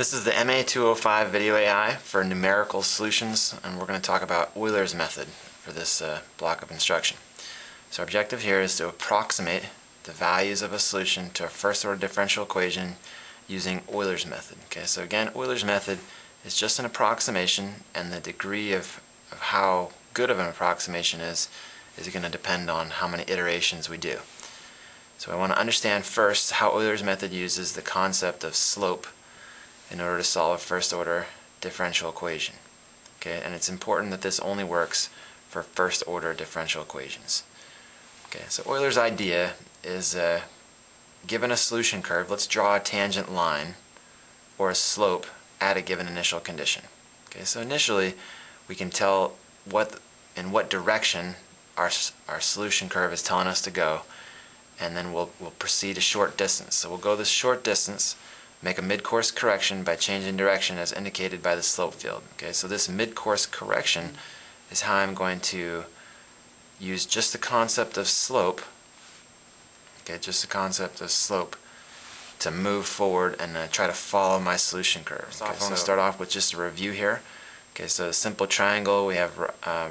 This is the MA205 Video AI for numerical solutions, and we're going to talk about Euler's method for this block of instruction. So our objective here is to approximate the values of a solution to a first order differential equation using Euler's method. Okay, so again, Euler's method is just an approximation, and the degree of how good of an approximation is going to depend on how many iterations we do. So I want to understand first how Euler's method uses the concept of slope in order to solve a first order differential equation. Okay, and it's important that this only works for first order differential equations. Okay, so Euler's idea is given a solution curve, let's draw a tangent line or a slope at a given initial condition. Okay, so initially we can tell in what direction our solution curve is telling us to go, and then we'll proceed a short distance. So we'll go this short distance, make a mid-course correction by changing direction as indicated by the slope field. Okay, so this mid-course correction is how I'm going to use just the concept of slope, just the concept of slope, to move forward and try to follow my solution curve. Okay, so I'm going to start off with just a review here. Okay, so a simple triangle, we have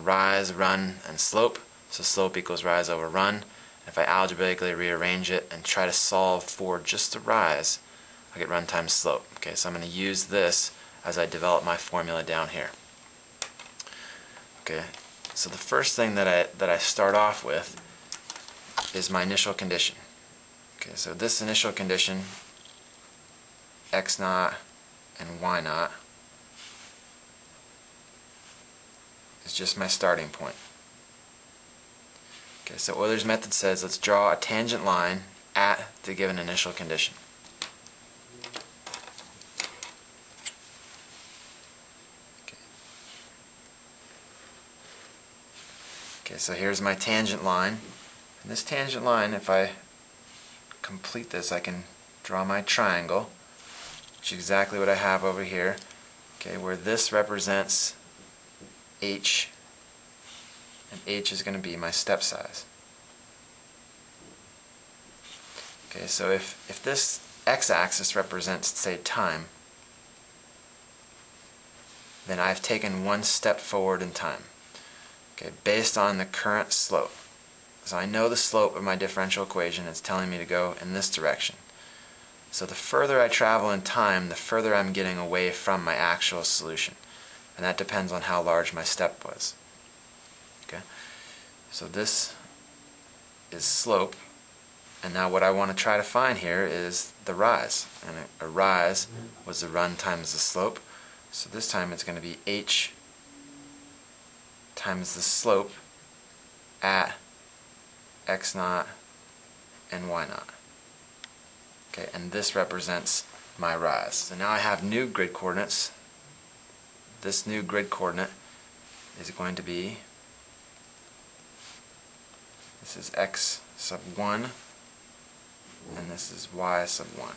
rise, run, and slope. So slope equals rise over run. If I algebraically rearrange it and try to solve for just the rise, I get run times slope. Okay, so I'm going to use this as I develop my formula down here. Okay, so the first thing that I start off with is my initial condition. Okay, so this initial condition, x naught and y naught, is just my starting point. Okay, so Euler's method says let's draw a tangent line at the given initial condition. Okay, so here's my tangent line. And this tangent line, if I complete this, I can draw my triangle, which is exactly what I have over here. Okay, where this represents h, and h is going to be my step size. Okay, so if this x-axis represents, say, time, then I've taken one step forward in time. Okay, based on the current slope. So I know the slope of my differential equation is telling me to go in this direction. So the further I travel in time, the further I'm getting away from my actual solution. And that depends on how large my step was. Okay, so this is slope, and now what I want to try to find here is the rise. And a rise was the run times the slope. So this time it's going to be h times the slope at x naught and y naught. Okay, and this represents my rise. So now I have new grid coordinates. This new grid coordinate is going to be, this is x sub 1, and this is y sub 1,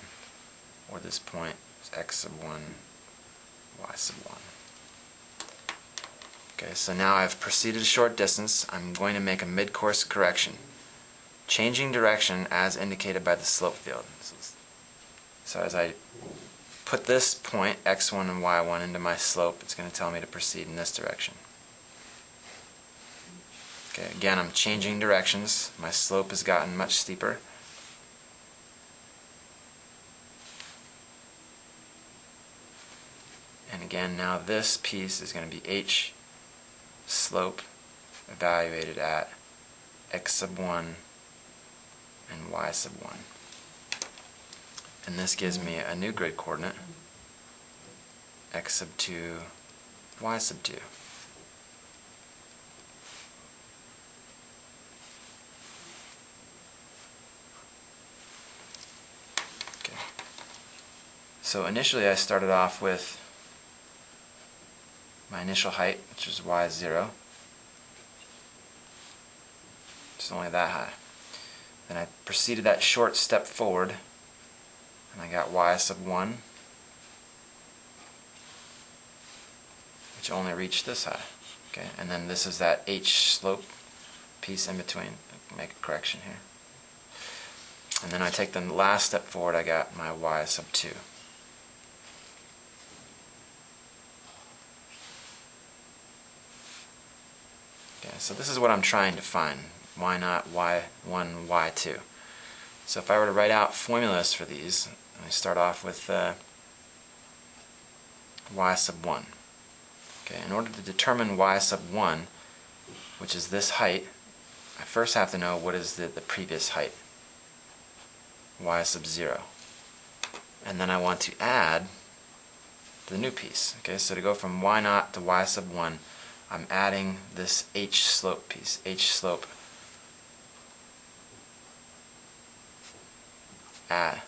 or this point is x sub 1, y sub 1. Okay, so now I've proceeded a short distance. I'm going to make a mid-course correction, changing direction as indicated by the slope field. So as I put this point, x1 and y1, into my slope, it's going to tell me to proceed in this direction. Okay, again, I'm changing directions. My slope has gotten much steeper. And again, now this piece is going to be h slope evaluated at x sub 1 and y sub 1. And this gives me a new grid coordinate, x sub 2, y sub 2. Okay. So initially I started off with my initial height, which is y0. It's only that high. Then I proceeded that short step forward, and I got y sub 1, which only reached this high. Okay, and then this is that h slope piece in between. I'll make a correction here. And then I take the last step forward, I got my y sub 2. Okay, so this is what I'm trying to find. Y naught, Y1, Y2. So if I were to write out formulas for these, I start off with Y sub 1. Okay, in order to determine Y sub 1, which is this height, I first have to know what is the previous height, Y sub 0. And then I want to add the new piece. Okay, so to go from Y naught to Y sub 1, I'm adding this H slope piece, H slope at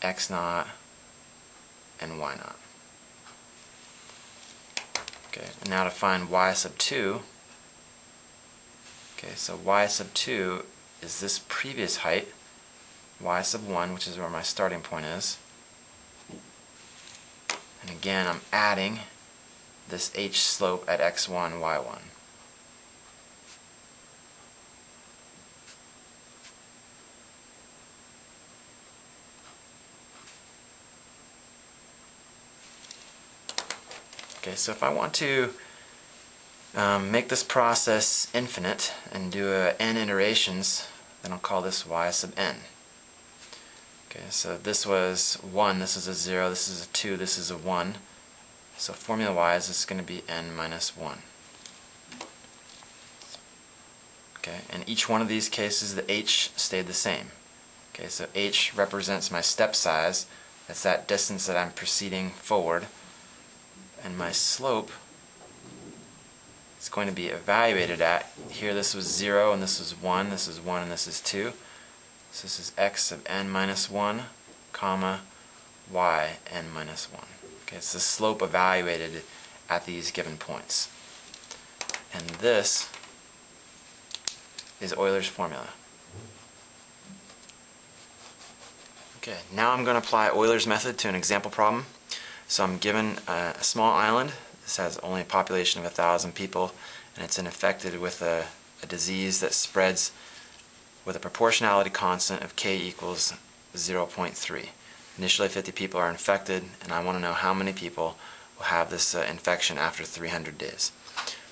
X naught and Y naught. Okay, and now to find Y sub 2, okay, so Y sub 2 is this previous height, Y sub 1, which is where my starting point is. And again, I'm adding this H slope at x1, y1. Okay, so if I want to make this process infinite and do n iterations, then I'll call this y sub n. Okay, so this was 1, this is a 0, this is a 2, this is a 1. So formula-wise, this is going to be n minus 1. Okay, in each one of these cases, the h stayed the same. Okay, so h represents my step size. That's that distance that I'm proceeding forward. And my slope is going to be evaluated at, here this was 0, and this was 1, this is 1, and this is 2. So this is x sub n minus 1, comma, y n minus 1. Okay, it's the slope evaluated at these given points. And this is Euler's formula. Okay, now I'm going to apply Euler's method to an example problem. So I'm given a small island. This has only a population of 1,000 people, and it's infected with a disease that spreads with a proportionality constant of k equals 0.3. Initially 50 people are infected, and I want to know how many people will have this infection after 300 days.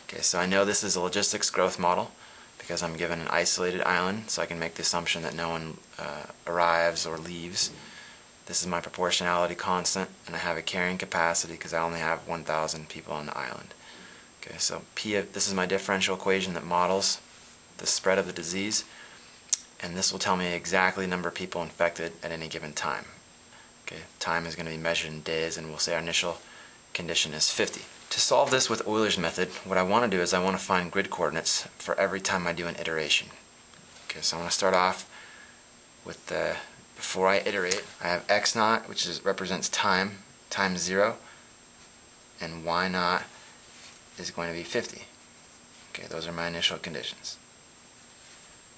Okay, so I know this is a logistics growth model because I'm given an isolated island, so I can make the assumption that no one arrives or leaves. This is my proportionality constant, and I have a carrying capacity because I only have 1,000 people on the island. Okay, so this is my differential equation that models the spread of the disease, and this will tell me exactly the number of people infected at any given time. Okay, time is going to be measured in days, and we'll say our initial condition is 50. To solve this with Euler's method, what I want to do is I want to find grid coordinates for every time I do an iteration. Okay, so I'm going to start off with before I iterate, I have x naught, which represents time, times 0, and y naught is going to be 50. Okay, those are my initial conditions.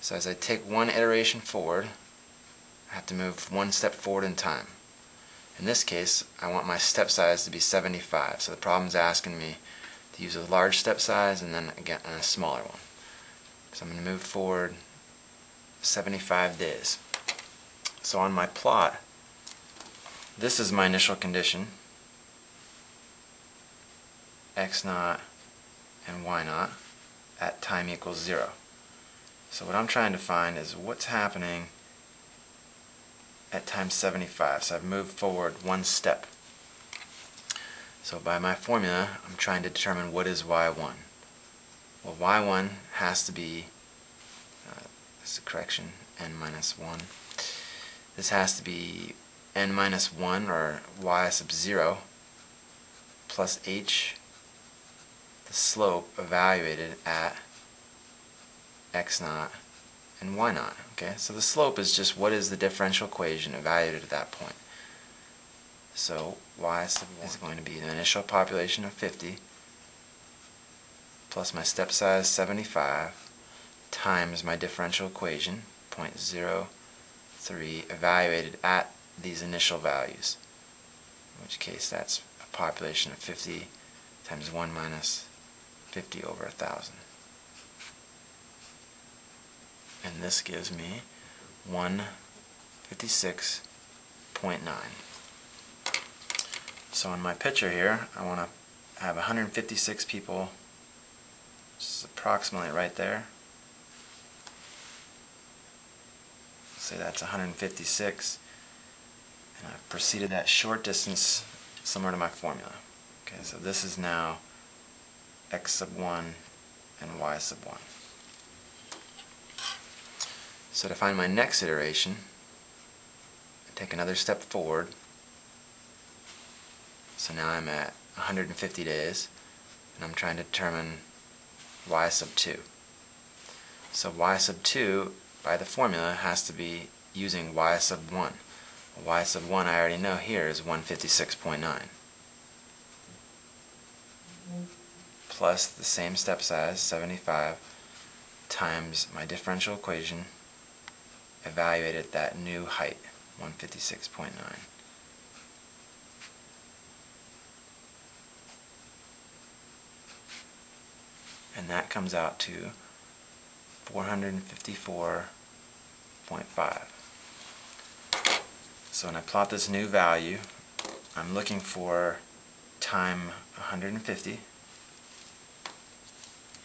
So as I take one iteration forward, I have to move one step forward in time. In this case, I want my step size to be 75. So the problem's asking me to use a large step size and then again a smaller one. So I'm going to move forward 75 days. So on my plot, this is my initial condition, x naught and y naught at time equals 0. So what I'm trying to find is what's happening at time 75. So I've moved forward one step. So by my formula, I'm trying to determine what is y1. Well, y1 has to be, this is a correction, n minus 1. This has to be n minus 1, or y sub 0, plus h, the slope evaluated at x naught and y naught. Okay, so the slope is just what is the differential equation evaluated at that point. So y sub 1 is going to be the initial population of 50 plus my step size 75 times my differential equation 0.03 evaluated at these initial values, in which case that's a population of 50 times 1 minus 50 over 1,000. And this gives me 156.9. So in my picture here, I want to have 156 people which is approximately right there. Say that's 156, and I've proceeded that short distance similar to my formula. Okay, so this is now x sub 1 and y sub 1. So to find my next iteration, I take another step forward. So now I'm at 150 days, and I'm trying to determine y sub 2. So y sub 2, by the formula, has to be using y sub 1. Y sub 1 I already know here is 156.9. Plus the same step size, 75, times my differential equation evaluated at that new height, 156.9. And that comes out to 454.5. So when I plot this new value, I'm looking for time 150,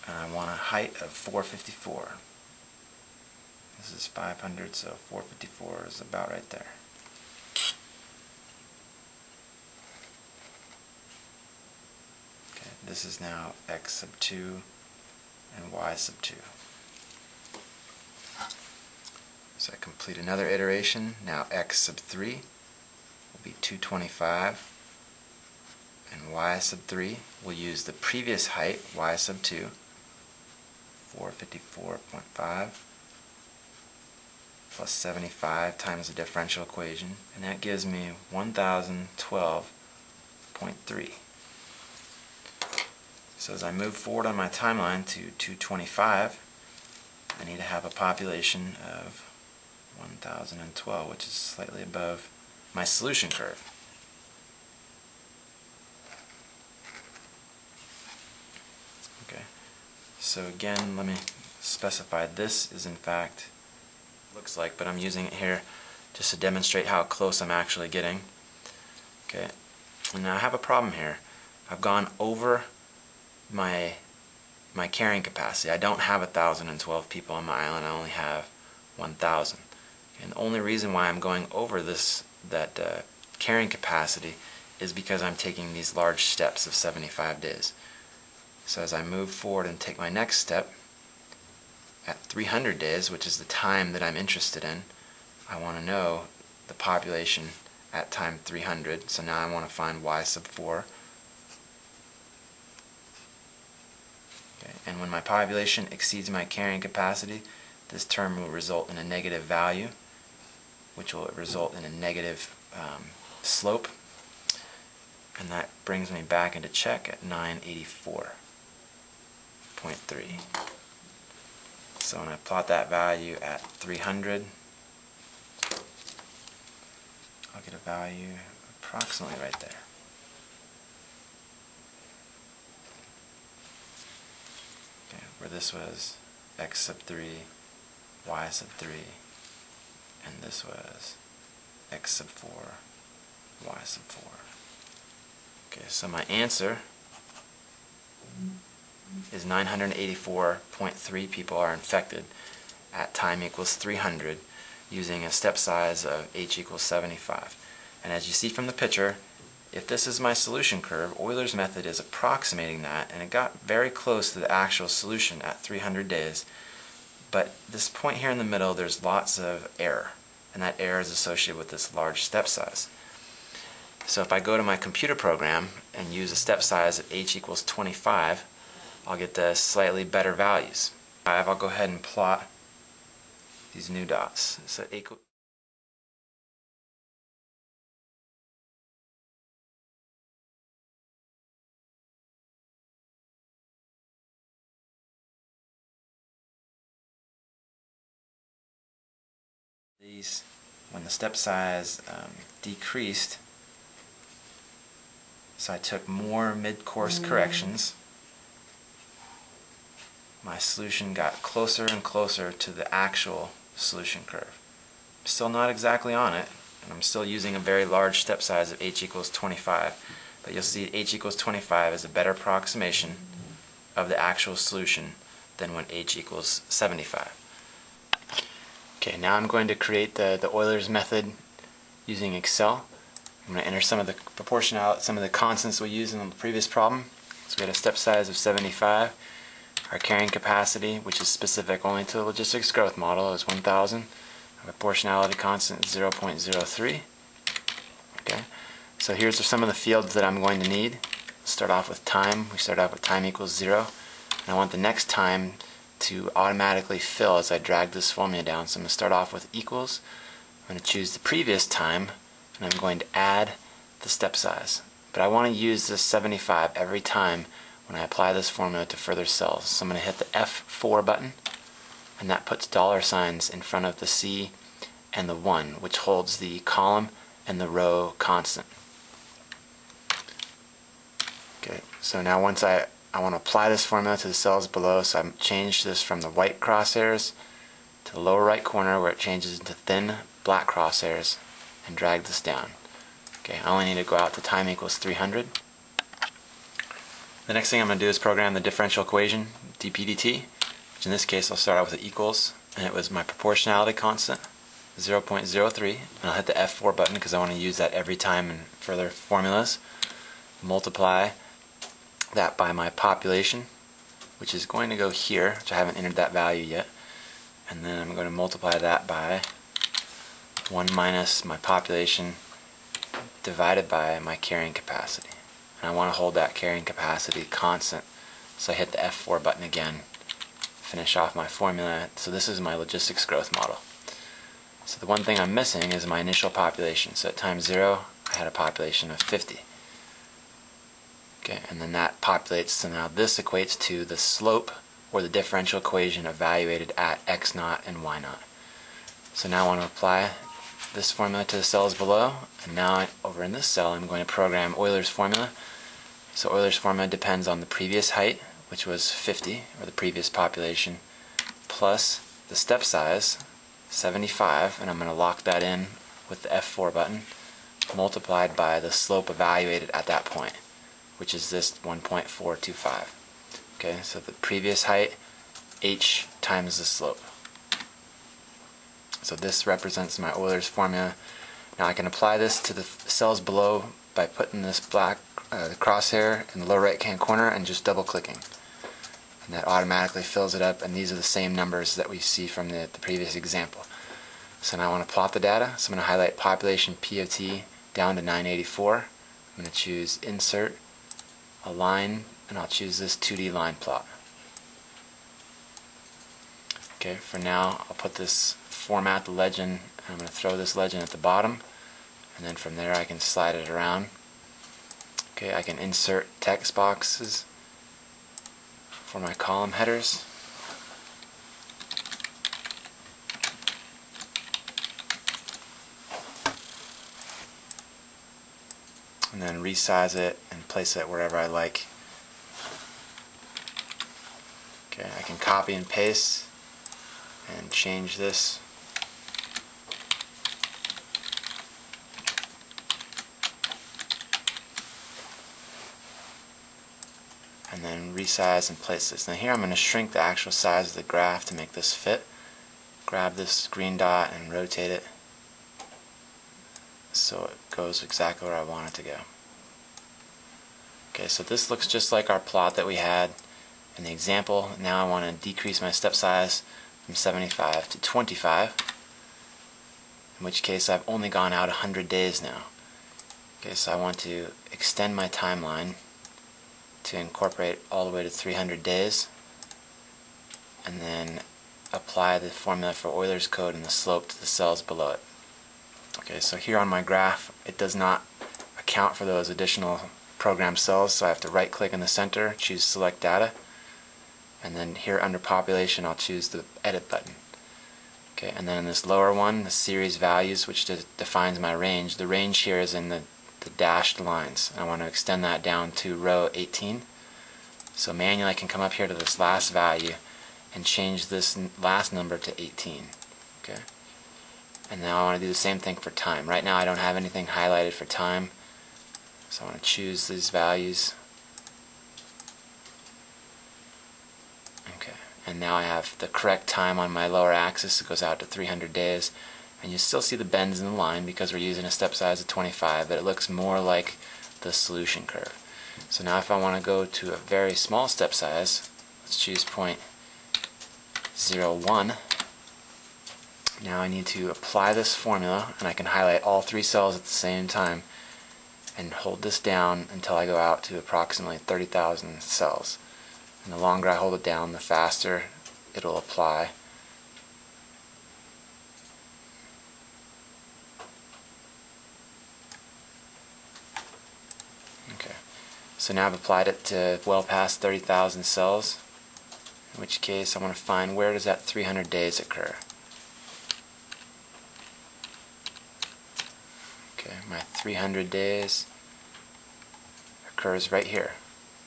and I want a height of 454. This is 500, so 454 is about right there. Okay, this is now x sub 2 and y sub 2. So I complete another iteration. Now x sub 3 will be 225, and y sub 3 will use the previous height, y sub 2, 454.5, plus 75 times the differential equation, and that gives me 1012.3. So as I move forward on my timeline to 225, I need to have a population of 1012, which is slightly above my solution curve. Okay, so again, let me specify this is in fact looks like, but I'm using it here just to demonstrate how close I'm actually getting. Okay, and now I have a problem here. I've gone over my carrying capacity. I don't have 1,012 people on my island. I only have 1,000. And the only reason why I'm going over that carrying capacity is because I'm taking these large steps of 75 days. So as I move forward and take my next step at 300 days, which is the time that I'm interested in, I want to know the population at time 300. So now I want to find y sub 4. Okay. And when my population exceeds my carrying capacity, this term will result in a negative value, which will result in a negative slope, and that brings me back into check at 984.3. So when I plot that value at 300, I'll get a value approximately right there. Okay, where this was x sub 3, y sub 3, and this was x sub 4, y sub 4. Okay, so my answer is 984.3 people are infected at time equals 300 using a step size of h equals 75. And as you see from the picture, if this is my solution curve, Euler's method is approximating that, and it got very close to the actual solution at 300 days. But this point here in the middle, there's lots of error, and that error is associated with this large step size. So if I go to my computer program and use a step size of h equals 25, I'll get the slightly better values. I'll go ahead and plot these new dots. So these, when the step size decreased, so I took more mid-course corrections, my solution got closer and closer to the actual solution curve. I'm still not exactly on it, and I'm still using a very large step size of h equals 25, but you'll see h equals 25 is a better approximation of the actual solution than when h equals 75. Okay, now I'm going to create the Euler's method using Excel. I'm going to enter some of the constants we used in the previous problem. So we had a step size of 75. Our carrying capacity, which is specific only to the logistics growth model, is 1,000. Our proportionality constant is 0.03. Okay, so here's some of the fields that I'm going to need. Start off with time. We start off with time equals 0. And I want the next time to automatically fill as I drag this formula down. So I'm going to start off with equals. I'm going to choose the previous time, and I'm going to add the step size. But I want to use this 75 every time when I apply this formula to further cells. So I'm going to hit the F4 button, and that puts dollar signs in front of the C and the 1, which holds the column and the row constant. Okay, so now once I want to apply this formula to the cells below, so I've changed this from the white crosshairs to the lower right corner where it changes into thin black crosshairs, and drag this down. Okay, I only need to go out to time equals 300. The next thing I'm going to do is program the differential equation, dp/dt, which in this case I'll start out with the equals, and it was my proportionality constant, 0.03, and I'll hit the F4 button because I want to use that every time in further formulas. Multiply that by my population, which is going to go here, which I haven't entered that value yet, and then I'm going to multiply that by 1 minus my population divided by my carrying capacity. And I want to hold that carrying capacity constant, so I hit the F4 button again, finish off my formula. So this is my logistics growth model. So the one thing I'm missing is my initial population. So at time 0 I had a population of 50. Okay, and then that populates, so now this equates to the slope or the differential equation evaluated at x naught and y naught. So now I want to apply this formula to the cells below, and now over in this cell I'm going to program Euler's formula. So Euler's formula depends on the previous height, which was 50, or the previous population, plus the step size, 75, and I'm going to lock that in with the F4 button, multiplied by the slope evaluated at that point, which is this 1.425. Okay, so the previous height, h times the slope. So this represents my Euler's formula. Now I can apply this to the cells below by putting this black crosshair in the lower right hand corner and just double clicking. And that automatically fills it up, and these are the same numbers that we see from the previous example. So now I want to plot the data. So I'm going to highlight population P of T down to 984. I'm going to choose Insert, Align, and I'll choose this 2D line plot. Okay, for now I'll put this format the legend, and I'm going to throw this legend at the bottom, and then from there I can slide it around. Okay, I can insert text boxes for my column headers. And then resize it and place it wherever I like. Okay, I can copy and paste and change this. And then resize and place this. Now here I'm going to shrink the actual size of the graph to make this fit. Grab this green dot and rotate it so it goes exactly where I want it to go. Okay, so this looks just like our plot that we had in the example. Now I want to decrease my step size from 75 to 25, in which case I've only gone out 100 days now. Okay, so I want to extend my timeline to incorporate all the way to 300 days, and then apply the formula for Euler's code and the slope to the cells below it. Okay, so here on my graph it does not account for those additional programmed cells, so I have to right click in the center, choose select data, and then here under population I'll choose the edit button. Okay, and then in this lower one, the series values, which defines my range, the range here is in the dashed lines. I want to extend that down to row 18. So manually I can come up here to this last value and change this last number to 18. Okay, and now I want to do the same thing for time. Right now I don't have anything highlighted for time, so I want to choose these values and now I have the correct time on my lower axis. It goes out to 300 days, and you still see the bends in the line because we're using a step size of 25, but it looks more like the solution curve. So now if I want to go to a very small step size, let's choose 0.01. Now I need to apply this formula, and I can highlight all three cells at the same time and hold this down until I go out to approximately 30,000 cells. And the longer I hold it down, the faster it'll apply. Okay, so now I've applied it to well past 30,000 cells, in which case I want to find where does that 300 days occur. Okay, my 300 days occurs right here.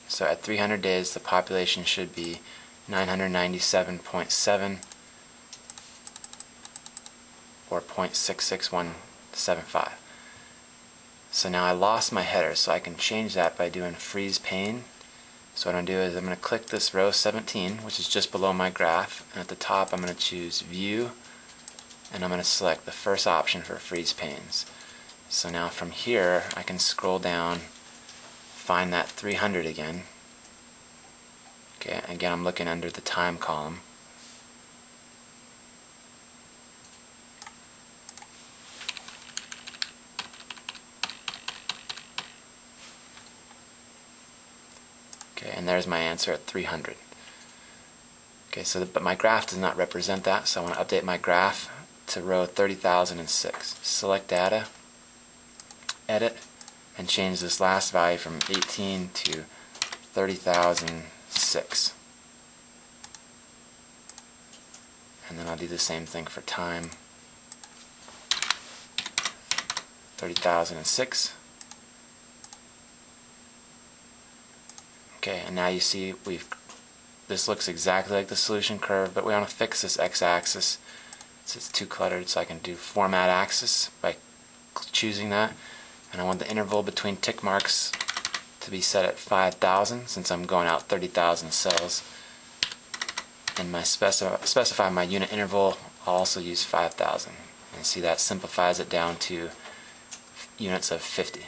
So at 300 days the population should be 997.7 or 0.66175. So now I lost my header, so I can change that by doing freeze pane. So what I'm going to do is I'm going to click this row 17, which is just below my graph, and at the top I'm going to choose View, and I'm going to select the first option for freeze panes. So now from here I can scroll down, find that 300 again. Okay, again I'm looking under the time column. Okay, and there's my answer at 300. Okay, so but my graph does not represent that, so I want to update my graph to row 30,006. Select Data, Edit, and change this last value from 18 to 30,006. And then I'll do the same thing for time. 30,006. Okay, and now you see this looks exactly like the solution curve, but we want to fix this x-axis. It's too cluttered, so I can do Format Axis by choosing that. And I want the interval between tick marks to be set at 5,000 since I'm going out 30,000 cells. And my specify my unit interval, I'll also use 5,000. And see that simplifies it down to units of 50.